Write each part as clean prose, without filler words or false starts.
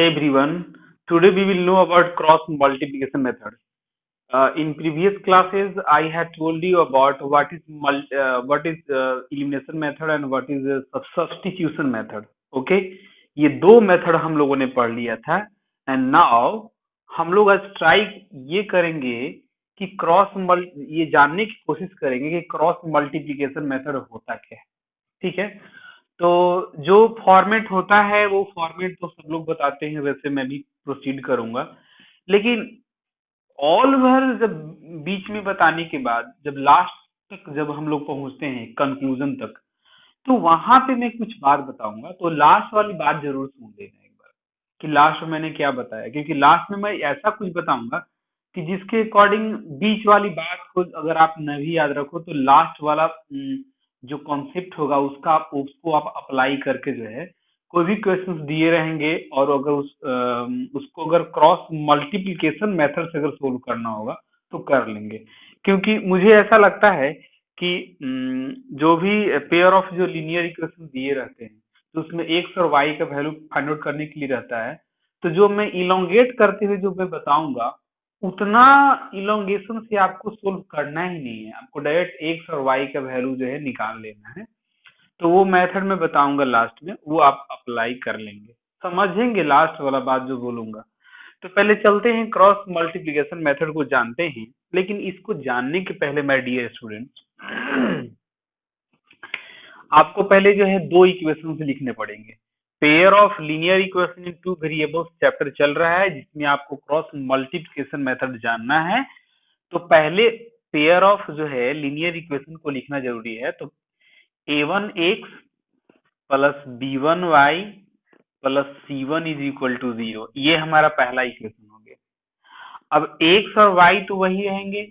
Hey everyone, today we will know about cross multiplication method. In previous classes, I had told you about what is elimination method and what is substitution method. Okay, ये दो method हम लोगों ने पढ़ लिया था and now हम लोग आज ट्राई ये करेंगे कि ये जानने की कोशिश करेंगे कि क्रॉस मल्टीप्लिकेशन मेथड होता क्या है। ठीक है, तो जो फॉर्मेट होता है वो फॉर्मेट तो सब लोग बताते हैं, वैसे मैं भी प्रोसीड करूंगा, लेकिन ऑल ओवर जब बीच में बताने के बाद जब लास्ट तक जब हम लोग पहुंचते हैं कंक्लूजन तक, तो वहां पे मैं कुछ बात बताऊंगा, तो लास्ट वाली बात जरूर सुन लेना एक बार कि लास्ट में मैंने क्या बताया, क्योंकि लास्ट में मैं ऐसा कुछ बताऊंगा कि जिसके अकॉर्डिंग बीच वाली बात को अगर आप न भी याद रखो तो लास्ट वाला जो कॉन्सेप्ट होगा उसको आप अप्लाई करके जो है कोई भी क्वेश्चंस दिए रहेंगे और अगर उसको अगर क्रॉस मल्टीप्लिकेशन मेथड से अगर सोल्व करना होगा तो कर लेंगे, क्योंकि मुझे ऐसा लगता है कि जो भी पेयर ऑफ जो लीनियर इक्वेशन दिए रहते हैं तो उसमें एक्स और वाई का वैल्यू फाइंड आउट करने के लिए रहता है, तो जो मैं इलोंगेट करते हुए जो मैं बताऊंगा उतना इलोंगेशन से आपको सोल्व करना ही नहीं है, आपको डायरेक्ट एक्स और वाई का वैल्यू जो है निकाल लेना है। तो वो मेथड मैं बताऊंगा लास्ट में, वो आप अप्लाई कर लेंगे, समझेंगे लास्ट वाला बात जो बोलूंगा। तो पहले चलते हैं क्रॉस मल्टीप्लिकेशन मेथड को जानते हैं, लेकिन इसको जानने के पहले माय डियर स्टूडेंट्स आपको पहले जो है दो इक्वेशन लिखने पड़ेंगे। Pair of linear equation in two variables chapter चल रहा है जिसमें आपको क्रॉस मल्टीप्लिकेशन मेथड जानना है। तो पहले पेयर ऑफ जो है लीनियर इक्वेशन को लिखना जरूरी है। तो a1x plus b1y plus c1 is equal to 0, ये हमारा पहला इक्वेशन हो गया। अब x और y तो वही रहेंगे,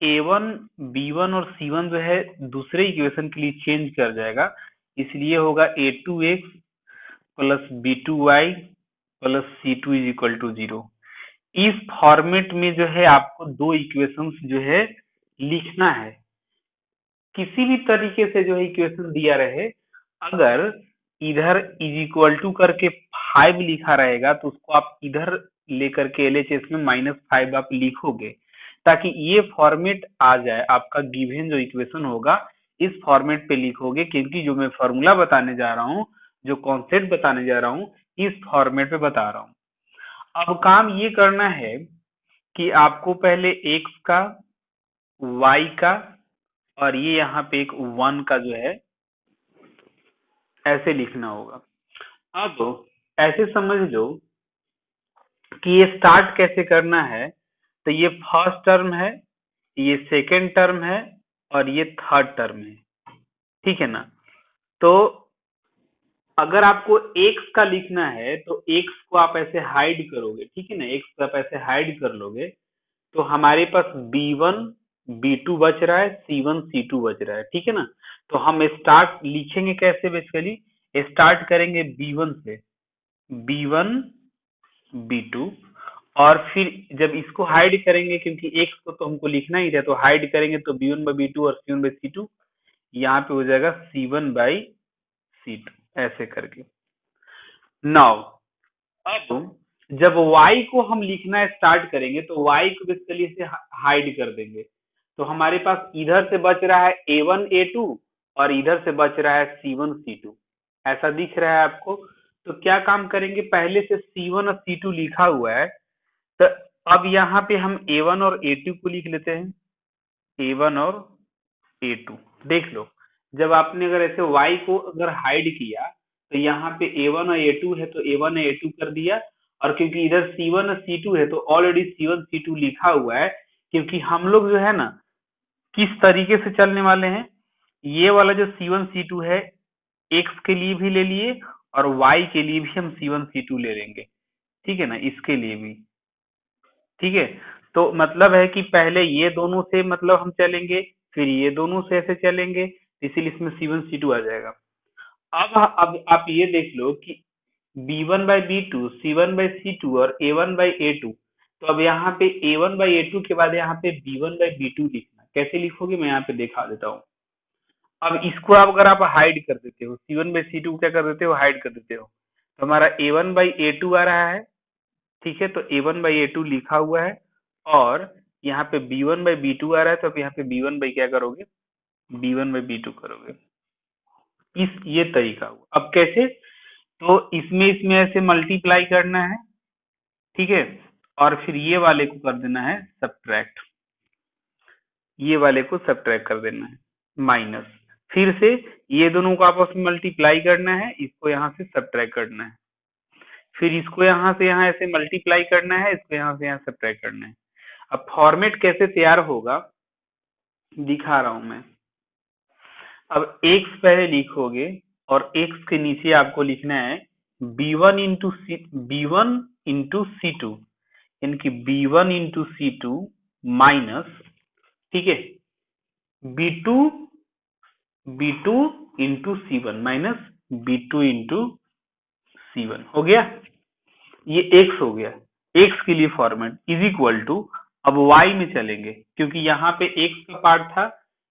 a1 b1 और c1 जो है दूसरे इक्वेशन के लिए चेंज कर जाएगा, इसलिए होगा a2x plus b2y plus c2 is equal to 0। इस फॉर्मेट में जो है आपको दो इक्वेशंस जो है लिखना है। किसी भी तरीके से जो है इक्वेशन दिया रहे, अगर इधर इज इक्वल टू करके 5 लिखा रहेगा तो उसको आप इधर लेकर के एलएचएस में -5 आप लिखोगे, ताकि ये फॉर्मेट आ जाए आपका। गिवन जो इक्वेशन होगा इस फॉर्मेट पे लिखोगे, क्योंकि जो मैं फॉर्मूला बताने जा रहा हूँ, जो कॉन्सेप्ट बताने जा रहा हूँ, इस फॉर्मेट पे बता रहा हूँ। अब काम ये करना है कि आपको पहले x का, y का और ये यहाँ पे एक 1 का जो है ऐसे लिखना होगा। अब ऐसे समझ लो कि ये स्टार्ट कैसे करना है। तो ये फर्स्ट टर्म है, ये सेकेंड टर्म है और ये थर्ड टर्म है, ठीक है ना। तो अगर आपको x का लिखना है तो x को आप ऐसे हाइड करोगे, ठीक है ना, x को आप ऐसे हाइड कर लोगे तो हमारे पास b1 b2 बच रहा है, c1 c2 बच रहा है, ठीक है ना। तो हम स्टार्ट लिखेंगे कैसे, बेसिकली स्टार्ट करेंगे b1 से, b1 b2, और फिर जब इसको हाइड करेंगे, क्योंकि x को तो हमको लिखना ही था, तो हाइड करेंगे तो b1 by b2 और c1 by c2, यहाँ पे हो जाएगा c1 by c2 ऐसे करके। नाउ अब जब y को हम लिखना स्टार्ट करेंगे तो y को बेसिकली से हाइड कर देंगे, तो हमारे पास इधर से बच रहा है a1 a2 और इधर से बच रहा है c1 c2, ऐसा दिख रहा है आपको। तो क्या काम करेंगे, पहले से c1 और c2 लिखा हुआ है, तो अब यहाँ पे हम a1 और a2 को लिख लेते हैं, a1 और a2। देख लो, जब आपने अगर ऐसे y को अगर हाइड किया तो यहाँ पे a1 और a2 है तो a1 और a2 कर दिया, और क्योंकि इधर c1 और c2 है तो ऑलरेडी c1 c2 लिखा हुआ है। क्योंकि हम लोग जो है ना किस तरीके से चलने वाले हैं, ये वाला जो c1 c2 है x के लिए भी ले लिए और y के लिए भी हम c1 c2 ले लेंगे, ठीक है ना, इसके लिए भी, ठीक है। तो मतलब है कि पहले ये दोनों से मतलब हम चलेंगे, फिर ये दोनों से ऐसे चलेंगे, इसीलिए इसमें c1 c2 आ जाएगा। अब आप ये देख लो कि b1 by b2, c1 by c2 और a1 by a2, तो अब यहाँ पे a1 by a2 के बाद यहाँ पे b1 by b2 लिखना, कैसे लिखोगे मैं यहाँ पे दिखा देता हूँ। अब इसको आप अगर आप हाइड कर देते हो, c1 by c2 क्या कर देते हो, हाइड कर देते हो, तो हमारा A1/A2 आ रहा है, ठीक है। तो A1/A2 लिखा हुआ है, और यहाँ पे B1/B2 आ रहा है, तो अब यहाँ पे B1 बाई क्या करोगे, B1/B2 करोगे। ये तरीका हुआ। अब कैसे, तो इसमें इसमें ऐसे मल्टीप्लाई करना है, ठीक है, और फिर ये वाले को कर देना है सब्ट्रैक्ट, ये वाले को सब्ट्रैक्ट कर देना है, माइनस, फिर से ये दोनों को आपस में मल्टीप्लाई करना है, इसको यहाँ से सब्ट्रैक्ट करना है, फिर इसको यहाँ से यहाँ ऐसे मल्टीप्लाई करना है, इसको यहाँ से यहाँ सब्ट्रैक्ट करना है। अब फॉर्मेट कैसे तैयार होगा दिखा रहा हूं मैं। अब x पहले लिखोगे, और x के नीचे आपको लिखना है B1 इंटू C2, यानी कि B1 इंटू C2 माइनस, ठीक है, B2 B2 into C1 minus B2 into C1 हो गया। ये x हो गया, x के लिए फॉर्मेट इज इक्वल टू, अब y में चलेंगे, क्योंकि यहाँ पे x का पार्ट था,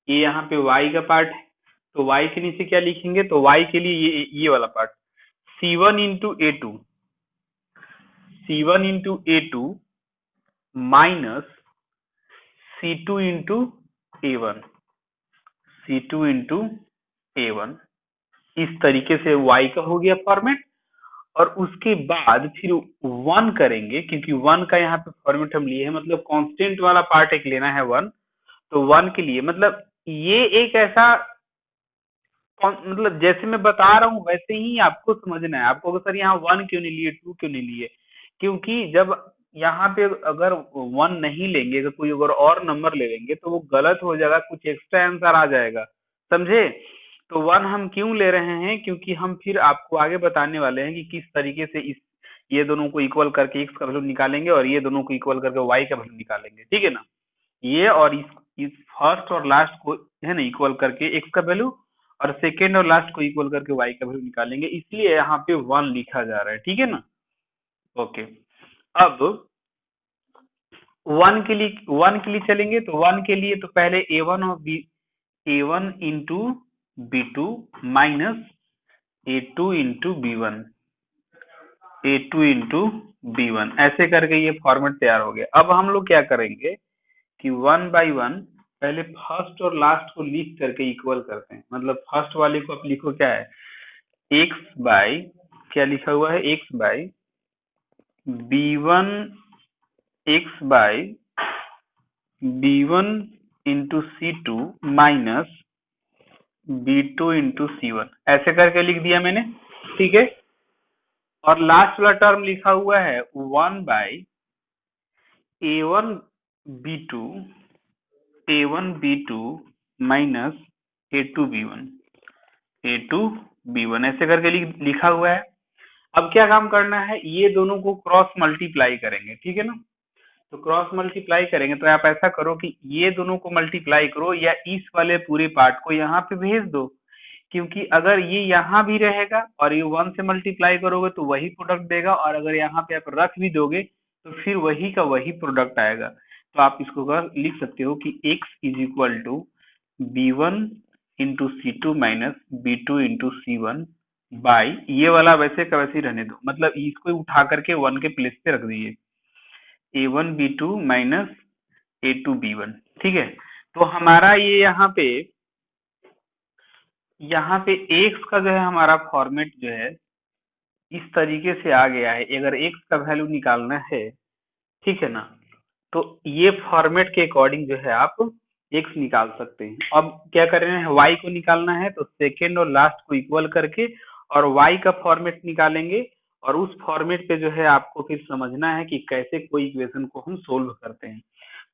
ये यहाँ पे y का पार्ट है, तो y के नीचे क्या लिखेंगे, तो y के लिए ये वाला part, C1 into A2, C1 into A2 minus C2 into A1, C2 into A1। इस तरीके से y का हो गया फॉर्मेट, और उसके बाद फिर 1 करेंगे, क्योंकि 1 का यहाँ पे फॉर्मेट हम लिए हैं, मतलब कांस्टेंट वाला पार्ट एक लेना है 1, तो 1 के लिए मतलब ये एक ऐसा मतलब जैसे मैं बता रहा हूँ वैसे ही आपको समझना है। आपको सर यहाँ 1 क्यों नहीं लिए, 2 क्यों नहीं लिए, क्योंकि जब यहाँ पे अगर 1 नहीं लेंगे, अगर कोई अगर और नंबर ले लेंगे तो वो गलत हो जाएगा, कुछ एक्स्ट्रा आंसर आ जाएगा, समझे। तो 1 हम क्यों ले रहे हैं, क्योंकि हम फिर आपको आगे बताने वाले हैं कि किस तरीके से इस ये दोनों को इक्वल करके x का वैल्यू निकालेंगे, और ये दोनों को इक्वल करके y का वैल्यू निकालेंगे, ठीक है ना। ये और इस फर्स्ट और लास्ट को है ना इक्वल करके x का वैल्यू, और सेकेंड और लास्ट को इक्वल करके y का वैल्यू निकालेंगे, इसलिए यहाँ पे 1 लिखा जा रहा है, ठीक है ना। ओके, अब 1 के लिए चलेंगे, तो 1 के लिए तो पहले A1 into B2 minus A2 into B1, A2 into B1, ऐसे करके ये फॉर्मेट तैयार हो गया। अब हम लोग क्या करेंगे कि 1/1 पहले फर्स्ट और लास्ट को लिख करके इक्वल करते हैं, मतलब फर्स्ट वाले को आप लिखो क्या है, x बाई क्या लिखा हुआ है, x by B1, x by B1 into C2 minus B2 into C1, ऐसे करके लिख दिया मैंने, ठीक है। और लास्ट वाला टर्म लिखा हुआ है 1/A1 B2 minus A2 B1 ऐसे करके लिखा हुआ है। अब क्या काम करना है, ये दोनों को क्रॉस मल्टीप्लाई करेंगे, ठीक है ना। तो क्रॉस मल्टीप्लाई करेंगे, तो आप ऐसा करो कि ये दोनों को मल्टीप्लाई करो, या इस वाले पूरे पार्ट को यहाँ पे भेज दो, क्योंकि अगर ये यहाँ भी रहेगा और ये 1 से मल्टीप्लाई करोगे तो वही प्रोडक्ट देगा, और अगर यहाँ पे आप रख भी दोगे तो फिर वही का वही प्रोडक्ट आएगा। तो आप इसको लिख सकते हो कि x is equal to B1 into C2 minus B2 into C1 by, ये वाला वैसे का वैसे ही रहने दो, मतलब इसको उठा करके 1 के प्लेस पे रख दीजिए, A1 B2 minus A2 B1, ठीक है। तो हमारा ये यहाँ पे x का जो है हमारा फॉर्मेट जो है इस तरीके से आ गया है। अगर x का वैल्यू निकालना है, ठीक है ना, तो ये फॉर्मेट के अकॉर्डिंग जो है आप x निकाल सकते हैं। अब क्या कर रहे हैं, y को निकालना है, तो सेकेंड और लास्ट को इक्वल करके और y का फॉर्मेट निकालेंगे, और उस फॉर्मेट पे जो है आपको फिर समझना है कि कैसे कोई इक्वेशन को हम सोल्व करते हैं।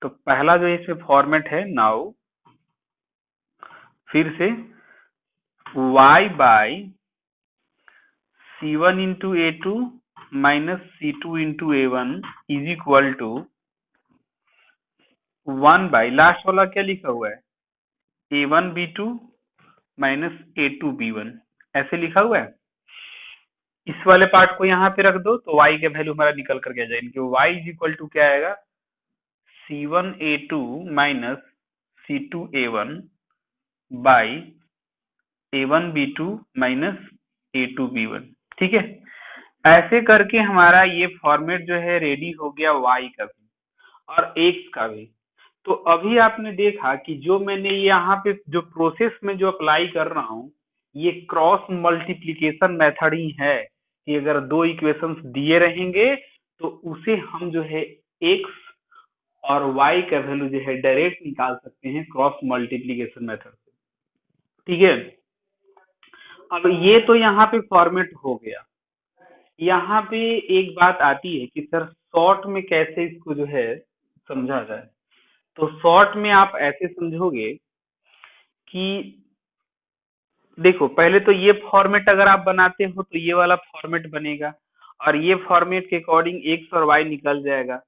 तो पहला जो इसमें फॉर्मेट है, नाउ फिर से y by C1 into A2 minus C2 into A1 is equal to 1 by last वाला क्या लिखा हुआ है, A1 B2 minus A2 B1, ऐसे लिखा हुआ है। इस वाले पार्ट को यहाँ पे रख दो, तो y का वैल्यू हमारा निकल करके आ जाएगा, y इज इक्वल टू क्या आएगा, C1 A2 minus C2 A1 by A1 B2 minus A2 B1, ठीक है। ऐसे करके हमारा ये फॉर्मेट जो है रेडी हो गया y का भी और x का भी। तो अभी आपने देखा कि जो मैंने यहाँ पे जो प्रोसेस में जो अप्लाई कर रहा हूँ, ये क्रॉस मल्टीप्लिकेशन मेथड ही है कि अगर दो इक्वेशंस दिए रहेंगे तो उसे हम जो है x और y का वैल्यू जो है डायरेक्ट निकाल सकते हैं क्रॉस मल्टीप्लिकेशन मेथड से। ठीक है, अब ये तो यहाँ पे फॉर्मेट हो गया। यहाँ पे एक बात आती है कि सर शॉर्ट में कैसे इसको जो है समझा जाए। तो शॉर्ट में आप ऐसे समझोगे कि देखो, पहले तो ये फॉर्मेट अगर आप बनाते हो तो ये वाला फॉर्मेट बनेगा और ये फॉर्मेट के अकॉर्डिंग एक्स और वाई निकल जाएगा।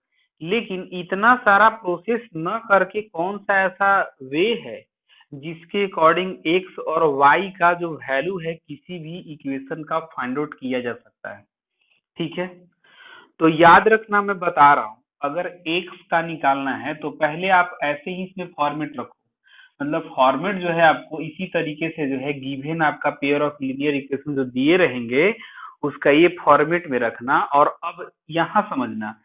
लेकिन इतना सारा प्रोसेस न करके कौन सा ऐसा वे है जिसके अकॉर्डिंग एक्स और वाई का जो वैल्यू है किसी भी इक्वेशन का फाइंड आउट किया जा सकता है। ठीक है, तो याद रखना, मैं बता रहा हूँ, अगर एक्स का निकालना है तो पहले आप ऐसे ही इसमें फॉर्मेट रखो। मतलब फॉर्मेट जो है आपको इसी तरीके से जो है गिवन आपका पेयर ऑफ लीनियर इक्वेशन जो दिए रहेंगे उसका ये फॉर्मेट में रखना। और अब यहाँ समझना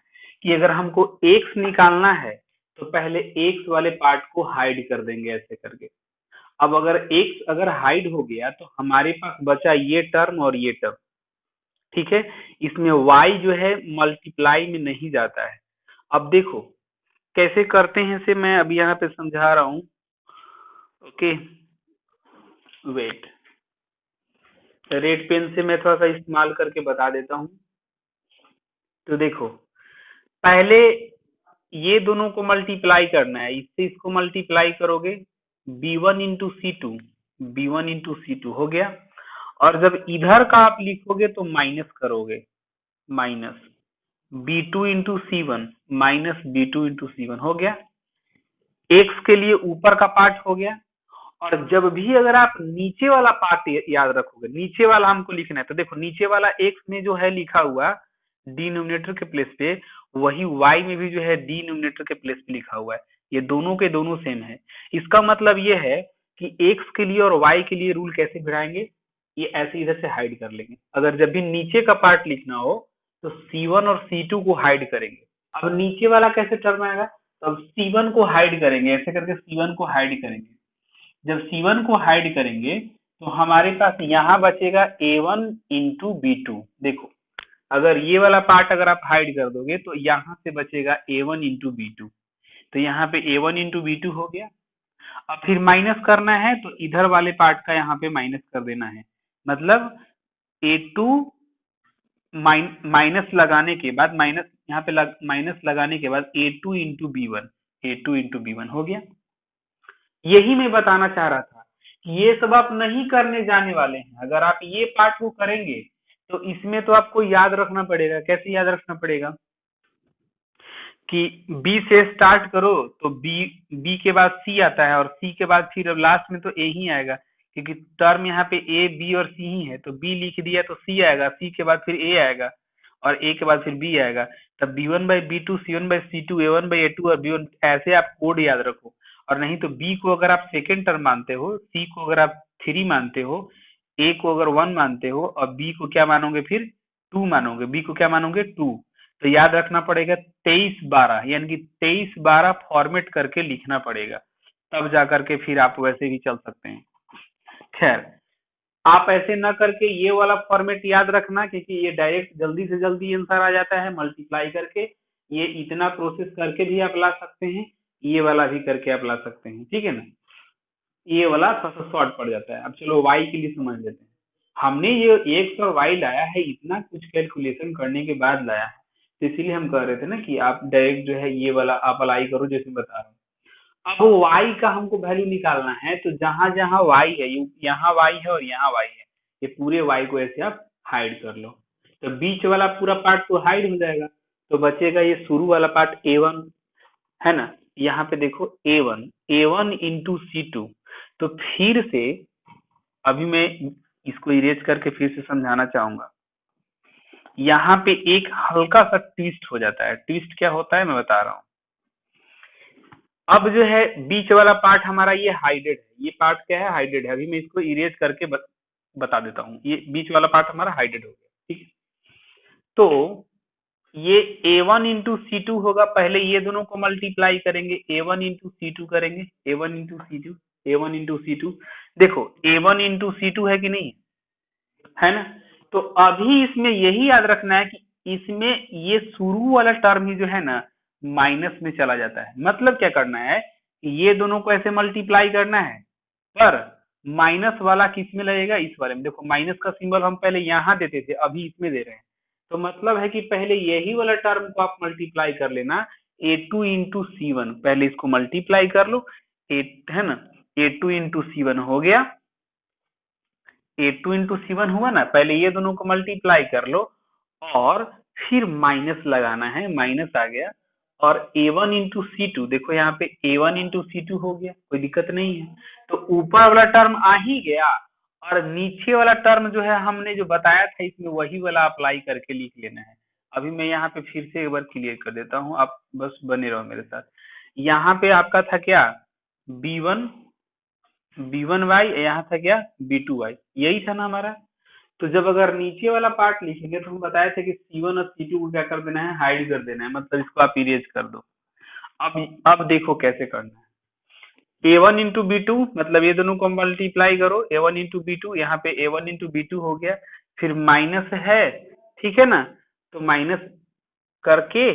कि अगर हमको एक्स निकालना है तो पहले एक्स वाले पार्ट को हाइड कर देंगे ऐसे करके। अब अगर एक्स अगर हाइड हो गया तो हमारे पास बचा ये टर्म और ये टर्म। ठीक है, इसमें y जो है मल्टीप्लाई में नहीं जाता है। अब देखो कैसे करते हैं, इसे मैं अभी यहाँ पे समझा रहा हूँ। ओके, वेट, रेड पेन से मैं थोड़ा सा इस्तेमाल करके बता देता हूँ। तो देखो, पहले ये दोनों को मल्टीप्लाई करना है, इससे इसको मल्टीप्लाई करोगे, b1 into C two, b1 into C two हो गया। और जब इधर का आप लिखोगे तो माइनस करोगे, माइनस b2 इंटू सी वन, माइनस b2 इंटू सी वन हो गया। एक्स के लिए ऊपर का पार्ट हो गया। और जब भी अगर आप नीचे वाला पार्ट याद रखोगे, नीचे वाला हमको लिखना है, तो देखो नीचे वाला एक्स में जो है लिखा हुआ डिनोमिनेटर के प्लेस पे, वही वाई में भी जो है डिनोमिनेटर के प्लेस पे लिखा हुआ है। ये दोनों के दोनों सेम है। इसका मतलब ये है कि एक्स के लिए और वाई के लिए रूल कैसे भिड़ाएंगे, ये ऐसे इधर से हाइड कर लेंगे। अगर जब भी नीचे का पार्ट लिखना हो तो C1 और C2 को हाइड करेंगे। अब नीचे वाला कैसे टर्म आएगा, तो अब C1 को हाइड करेंगे, ऐसे करके C1 को हाइड करेंगे। जब C1 को हाइड करेंगे तो हमारे पास यहाँ बचेगा A1 इंटू B2। देखो, अगर ये वाला पार्ट अगर आप हाइड कर दोगे तो यहाँ से बचेगा A1 इंटू B2। तो यहाँ पे A1 इंटू B2 हो गया। अब फिर माइनस करना है तो इधर वाले पार्ट का यहाँ पे माइनस कर देना है। मतलब A2 माइनस लगाने के बाद, माइनस यहाँ पे माइनस लगाने के बाद A2 into B1, A2 into B1 हो गया। यही मैं बताना चाह रहा था कि ये सब आप नहीं करने जाने वाले हैं। अगर आप ये पार्ट को करेंगे तो इसमें तो आपको याद रखना पड़ेगा। कैसे याद रखना पड़ेगा कि बी से स्टार्ट करो तो बी के बाद सी आता है और सी के बाद फिर लास्ट में तो ए ही आएगा, क्योंकि टर्म यहाँ पे ए बी और सी ही है। तो बी लिख दिया तो सी आएगा, सी के बाद फिर ए आएगा और ए के बाद फिर बी आएगा। तब B1/B2, C1/C2, A1/A2 और B1, ऐसे आप कोड याद रखो। और नहीं तो बी को अगर आप सेकेंड टर्म मानते हो, सी को अगर आप 3 मानते हो, ए को अगर 1 मानते हो और बी को क्या मानोगे, फिर 2 मानोगे, बी को क्या मानोगे, 2। तो याद रखना पड़ेगा 23/12, यानी कि 23/12 फॉर्मेट करके लिखना पड़ेगा, तब जा करके फिर आप वैसे भी चल सकते हैं। खैर, आप ऐसे ना करके ये वाला फॉर्मेट याद रखना, क्योंकि ये डायरेक्ट जल्दी से जल्दी आंसर आ जाता है मल्टीप्लाई करके। ये इतना प्रोसेस करके भी आप ला सकते हैं, ये वाला भी करके आप ला सकते हैं। ठीक है ना, ये वाला थोड़ा सा शॉर्ट पड़ जाता है। अब चलो वाई के लिए समझ लेते हैं। हमने ये एक्स और वाई लाया है, इतना कुछ कैलकुलेशन करने के बाद लाया है, तो इसीलिए हम कह रहे थे ना कि आप डायरेक्ट जो है ये वाला आप अप्लाई करो जैसे बता रहा हूँ। अब y का हमको वैल्यू निकालना है, तो जहां जहां y है, यहाँ y है और यहाँ y है, ये पूरे y को ऐसे आप हाइड कर लो। तो बीच वाला पूरा पार्ट तो हाइड हो जाएगा, तो बचेगा ये शुरू वाला पार्ट A1, है ना। यहाँ पे देखो A1, A1 इंटू C2। तो फिर से अभी मैं इसको इरेज करके फिर से समझाना चाहूंगा। यहाँ पे एक हल्का सा ट्विस्ट हो जाता है। ट्विस्ट क्या होता है मैं बता रहा हूँ। अब जो है बीच वाला पार्ट हमारा ये हाइडेड है, ये पार्ट क्या है, हाइडेड है। अभी मैं इसको इरेज करके बता देता हूँ। ये बीच वाला पार्ट हमारा हाइडेड हो गया, ठीक है। तो ये a1 इंटू सी टू होगा, पहले ये दोनों को मल्टीप्लाई करेंगे, a1 इंटू सी टू करेंगे, a1 into C two, a1 into C two. देखो a1 इंटू सी टू है कि नहीं, है ना। तो अभी इसमें यही याद रखना है कि इसमें ये शुरू वाला टर्म ही जो है ना माइनस में चला जाता है। मतलब क्या करना है, ये दोनों को ऐसे मल्टीप्लाई करना है, पर माइनस वाला किस में लगेगा, इस वाले में। देखो माइनस का सिंबल हम पहले यहाँ देते थे, अभी इसमें दे रहे हैं। तो मतलब है कि पहले यही वाला टर्म को आप मल्टीप्लाई कर लेना, ए टू इंटू सी वन, पहले इसको मल्टीप्लाई कर लो, ए है ना, ए टू इंटू सी वन हो गया, ए टू इंटू सी वन हुआ ना, पहले ये दोनों को मल्टीप्लाई कर लो और फिर माइनस लगाना है, माइनस आ गया। और ए वन इंटू सी टू, देखो यहाँ पे ए वन इंटू सी टू हो गया, कोई दिक्कत नहीं है। तो ऊपर वाला टर्म आ ही गया, और नीचे वाला टर्म जो है हमने जो बताया था इसमें वही वाला अप्लाई करके लिख लेना है। अभी मैं यहाँ पे फिर से एक बार क्लियर कर देता हूँ, आप बस बने रहो मेरे साथ। यहाँ पे आपका था क्या, बी वन वाई, यहाँ था क्या बी2y, यही था ना हमारा। तो जब अगर नीचे वाला पार्ट लिखेंगे तो हम बताए थे कि C1 और C2 को क्या कर देना है, हाइड कर देना है, मतलब इसको आप इरेज कर दो। अब देखो कैसे करना है। A1 इंटू बी टू, मतलब ये दोनों को मल्टीप्लाई करो, A1 इंटू बी टू, यहाँ पे A1 इंटू बी टू हो गया, फिर माइनस है, ठीक है ना। तो माइनस करके,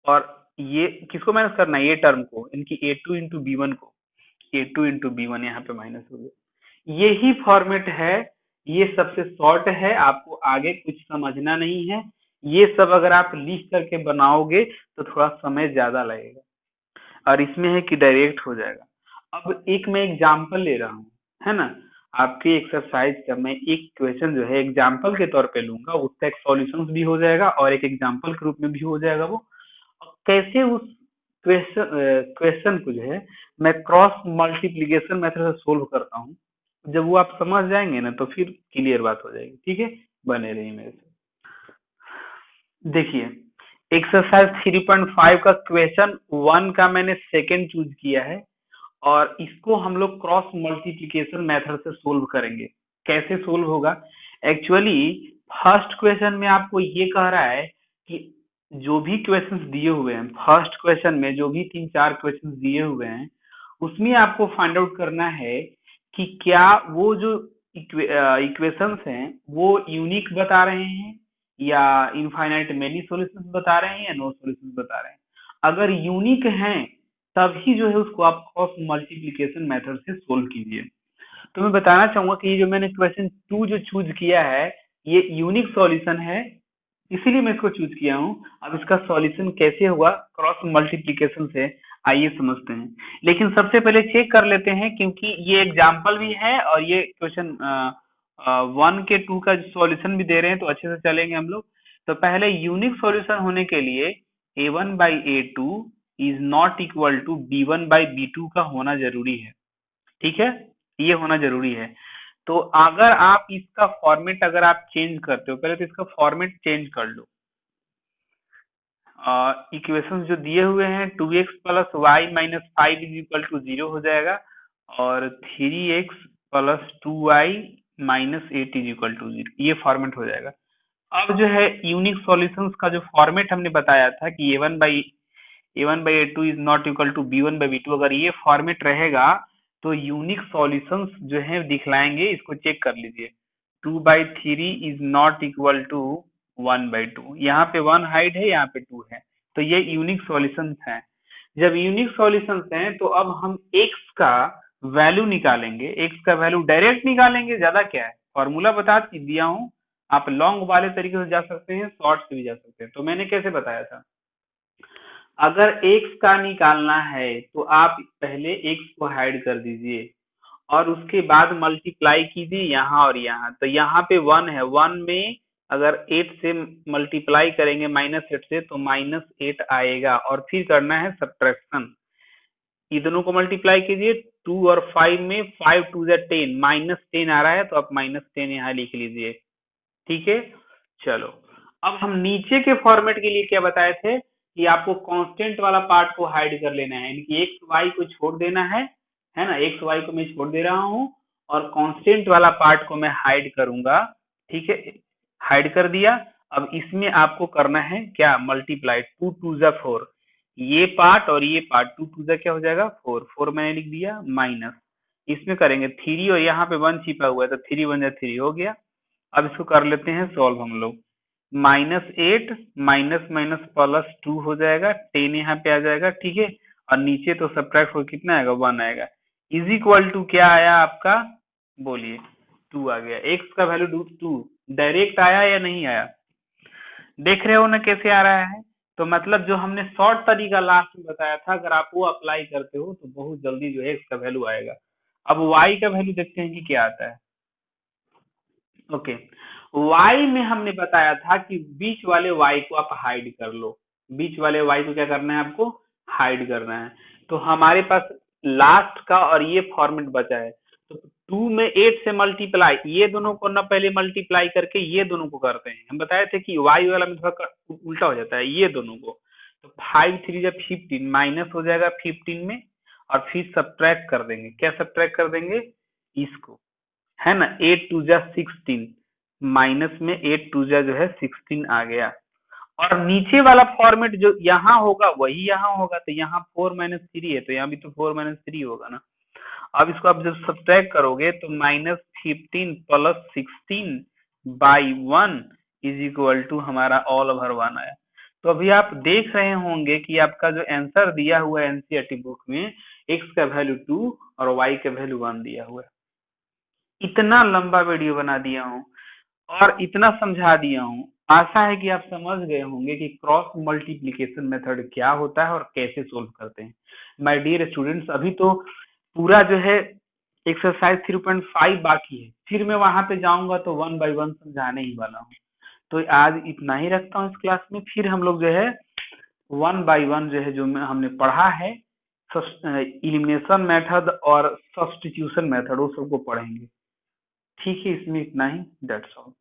और ये किसको माइनस करना है, ये टर्म को, इनकी A2 इंटू बी वन को, A2 इंटू बी वन यहाँ पे माइनस हो गया। यही फॉर्मेट है, ये सबसे शॉर्ट है, आपको आगे कुछ समझना नहीं है। ये सब अगर आप लिख करके बनाओगे तो थोड़ा समय ज्यादा लगेगा, और इसमें है कि डायरेक्ट हो जाएगा। अब एक मैं एग्जाम्पल ले रहा हूँ, है ना, आपकी एक्सरसाइज का मैं एक क्वेश्चन जो है एग्जाम्पल के तौर पे लूंगा, उसका एक सॉल्यूशन भी हो जाएगा और एक एग्जाम्पल के रूप में भी हो जाएगा वो। कैसे उस क्वेश्चन को जो है मैं क्रॉस मल्टीप्लीकेशन मेथड से सोल्व करता हूँ, जब वो आप समझ जाएंगे ना तो फिर क्लियर बात हो जाएगी। ठीक है, बने रहिए मेरे से। देखिए एक्सरसाइज 3.5 का क्वेश्चन 1 का मैंने सेकंड चूज किया है, और इसको हम लोग क्रॉस मल्टीप्लिकेशन मेथड से सोल्व करेंगे। कैसे सोल्व होगा, एक्चुअली फर्स्ट क्वेश्चन में आपको ये कह रहा है कि जो भी क्वेश्चंस दिए हुए हैं, फर्स्ट क्वेश्चन में जो भी 3-4 क्वेश्चंस दिए हुए हैं, उसमें आपको फाइंड आउट करना है कि क्या वो जो इक्वेशंस हैं वो यूनिक बता रहे हैं, या इनफाइनाइट मेनी सॉल्यूशंस बता रहे हैं, या नो सॉल्यूशंस बता रहे हैं। अगर यूनिक हैं तभी जो है उसको आप क्रॉस मल्टीप्लिकेशन मेथड से सोल्व कीजिए। तो मैं बताना चाहूंगा कि ये जो मैंने क्वेश्चन 2 जो चूज किया है, ये यूनिक सॉल्यूशन है, इसीलिए मैं इसको चूज किया हूँ। अब इसका सॉल्यूशन कैसे हुआ क्रॉस मल्टीप्लिकेशन से, आइए समझते हैं। लेकिन सबसे पहले चेक कर लेते हैं, क्योंकि ये एग्जाम्पल भी है और ये क्वेश्चन 1 के 2 का सॉल्यूशन भी दे रहे हैं, तो अच्छे से चलेंगे हम लोग। तो पहले यूनिक सॉल्यूशन होने के लिए a1/a2 is not equal to b1/b2 का होना जरूरी है। ठीक है, ये होना जरूरी है। तो अगर आप इसका फॉर्मेट अगर आप चेंज करते हो, पहले तो इसका फॉर्मेट चेंज कर लो। इक्वेशन जो दिए हुए हैं 2x plus y minus 5 is equal to 0 हो जाएगा, और 3x plus 2y minus 8 is equal to 0, ये फॉर्मेट हो जाएगा। अब जो है यूनिक सॉल्यूशंस का जो फॉर्मेट हमने बताया था कि a1/a2 is not equal to b1/b2, अगर ये फॉर्मेट रहेगा तो यूनिक सॉल्यूशंस जो है दिखलाएंगे। इसको चेक कर लीजिए, 2/3 इज नॉट इक्वल टू 1/2, यहाँ पे 1 हाइड है, यहाँ पे 2 है, तो ये यूनिक सॉल्यूशंस हैं। जब यूनिक सॉल्यूशंस हैं तो अब हम x का वैल्यू निकालेंगे, x का वैल्यू डायरेक्ट निकालेंगे, ज्यादा क्या है, फॉर्मूला बता दिया हूँ। आप लॉन्ग वाले तरीके से जा सकते हैं, शॉर्ट से भी जा सकते हैं। तो मैंने कैसे बताया था, अगर x का निकालना है तो आप पहले x को हाइड कर दीजिए, और उसके बाद मल्टीप्लाई कीजिए यहाँ और यहाँ। तो यहाँ पे 1 है, 1 में अगर 8 से मल्टीप्लाई करेंगे -8 से तो -8 आएगा, और फिर करना है सब्ट्रैक्शन। ये दोनों को मल्टीप्लाई कीजिए, 2 और 5 में 5 2 10, -10 आ रहा है तो आप -10 यहाँ लिख लीजिए। ठीक है, चलो अब हम नीचे के फॉर्मेट के लिए क्या बताए थे कि आपको कांस्टेंट वाला पार्ट को हाइड कर लेना है, यानी कि एक्स वाई को छोड़ देना है ना, एक्स वाई को मैं छोड़ दे रहा हूँ और कांस्टेंट वाला पार्ट को मैं हाइड करूंगा। ठीक है, हाइड कर दिया। अब इसमें आपको करना है क्या, मल्टीप्लाई, 2 2 जा 4, ये पार्ट और ये पार्ट, 2 2 जा क्या हो जाएगा 4, 4 मैंने लिख दिया, माइनस इसमें करेंगे 3 और यहाँ पे 1 छिपा हुआ है तो 3 1 जा 3 हो गया। अब इसको कर लेते हैं सॉल्व हम लोग, -8 माइनस माइनस +2 हो जाएगा, 10 यहाँ पे आ जाएगा, ठीक है, और नीचे तो सब्ट्रैक्ट हो कितना आएगा, 1 आएगा, इज इक्वल टू क्या आया आपका, बोलिए, 2 आ गया। एक्स का वैल्यू 2 डायरेक्ट आया या नहीं आया, देख रहे हो ना कैसे आ रहा है। तो मतलब जो हमने शॉर्ट तरीका लास्ट में बताया था, अगर आप वो अप्लाई करते हो तो बहुत जल्दी जो है एक्स का वैल्यू आएगा। अब वाई का वैल्यू देखते हैं कि क्या आता है। ओके, वाई में हमने बताया था कि बीच वाले वाई को आप हाइड कर लो, बीच वाले वाई को क्या करना है, आपको हाइड करना है। तो हमारे पास लास्ट का और ये फॉर्मेट बचा है, तो 2 में 8 से मल्टीप्लाई, ये दोनों को ना पहले मल्टीप्लाई करके ये दोनों को करते हैं, हम बताए थे कि वाई वाला में थोड़ा उल्टा हो जाता है, ये दोनों को, तो 5 3 जब 15 माइनस हो जाएगा 15 में, और फिर सब्ट्रैक्ट कर देंगे, क्या सब्ट्रैक्ट कर देंगे, इसको, है ना, 8 2 जा 16, माइनस में 8 2 जा जो है 16 आ गया, और नीचे वाला फॉर्मेट जो यहाँ होगा वही यहाँ होगा, तो यहाँ 4 3 है तो यहाँ भी तो 4 3 होगा ना। अब इसको आप जब सब्ट्रैक्ट करोगे तो -15 + 16 बाई 1 इज इक्वल टू हमारा ऑल ओवर 1 आया। तो अभी आप देख रहे होंगे कि आपका जो आंसर दिया हुआ है एनसीईआरटी बुक में, एक्स का वैल्यू 2 और वाई का वैल्यू 1 दिया हुआ है। इतना लंबा वीडियो बना दिया हूँ और इतना समझा दिया हूँ, आशा है कि आप समझ गए होंगे कि क्रॉस मल्टीप्लिकेशन मेथड क्या होता है और कैसे सोल्व करते हैं। माय डियर स्टूडेंट्स, अभी तो पूरा जो है एक्सरसाइज 3.5 बाकी है, फिर मैं वहां पे जाऊंगा तो 1 बाय 1 समझाने ही वाला हूँ। तो आज इतना ही रखता हूँ इस क्लास में, फिर हम लोग जो है 1 बाय 1 जो है जो हमने पढ़ा है, इलिमिनेशन मेथड और सब्स्टिट्यूशन मेथड, वो सबको पढ़ेंगे। ठीक है, इसमें इतना ही, दैट्स ऑल।